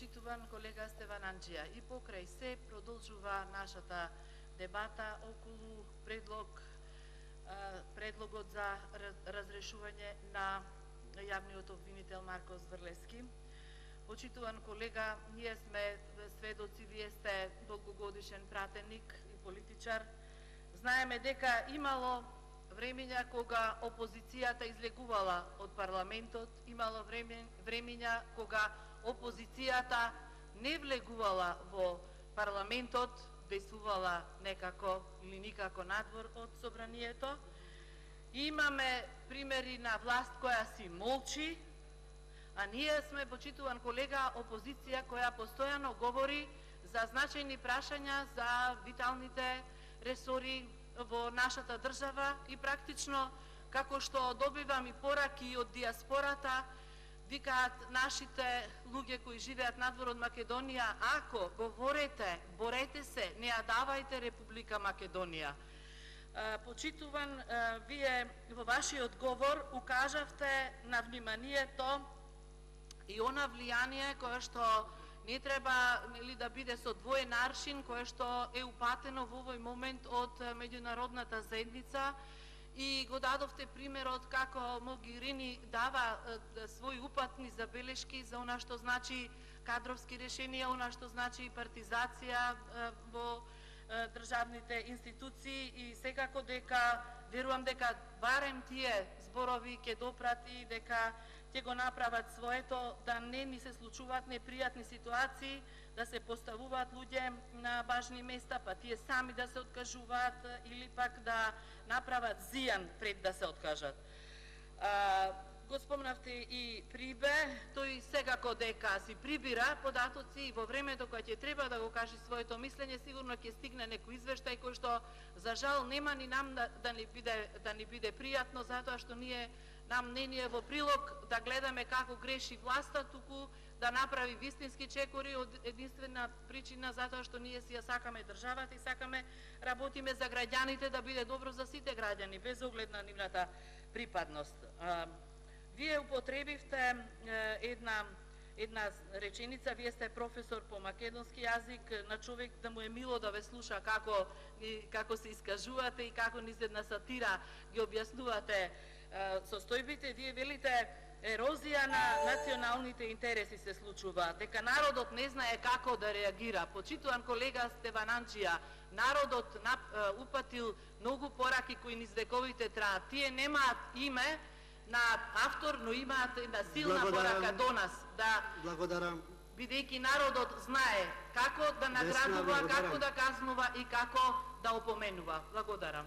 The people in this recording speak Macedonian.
почитуван колега Стевананџија. И покрај се продолжува нашата дебата околу предлогот за разрешување на јавниот обвинител Марко Зврлески. Почитуван колега, ние сме сведоци, вие сте долгогодишен пратеник и политичар. Знаеме дека имало времења кога опозицијата излегувала од парламентот, имало времења кога опозицијата не влегувала во парламентот, действувала некако или никако надвор од собранието. Имаме примери на власт која си молчи, а ние сме, почитуван колега, опозиција која постојано говори за значајни прашања, за виталните ресори во нашата држава и практично, како што добивам и пораки од диаспората, викаат нашите луѓе кои живеат надвор од Македонија, ако говорете, борете се, не ја давајте Република Македонија. Почитуван, вие во вашиот говор укажавте на вниманието и она влијание кое што не треба да биде со двоен аршин, кое што е упатено во овој момент од меѓународната заедница, и го дадовте примерот како Могерини дава своји упатни забелешки за она што значи кадровски решенија, она што значи партизација во државните институции, и секако дека верувам дека барем тие зборови ќе допрати, дека ќе го направат своето, да не ни се случуваат непријатни ситуации, да се поставуваат луѓе на важни места, па тие сами да се откажуваат или пак да направат зијан пред да се откажат. Го спомнавте и Прибе, тој секако дека си прибира податоци и во времето кога ќе треба да го каже своето мислење, сигурно ќе стигне некој извештај кој што за жал нема ни нам да ни биде пријатно, затоа што нам не ни е во прилог да гледаме како греши власта, туку да направи вистински чекори од единствена причина затоа што ние си ја сакаме државата и сакаме работиме за граѓаните да биде добро за сите граѓани, без оглед на нивната припадност. Вие употребивте една реченица, вие сте професор по македонски јазик, на човек да му е мило да ве слуша како се искажувате и како низ една сатира ги објаснувате состојбите. Вие велите ерозија на националните интереси се случува, дека народот не знае како да реагира. Почитуван колега Стевананџија, народот упатил многу пораки кои низ вековите траат. Тие немаат име на автор, но имаат една силна порака до нас, Благодарам. Бидејќи народот знае како да наградува, како да казнува и како да опоменува. Благодарам.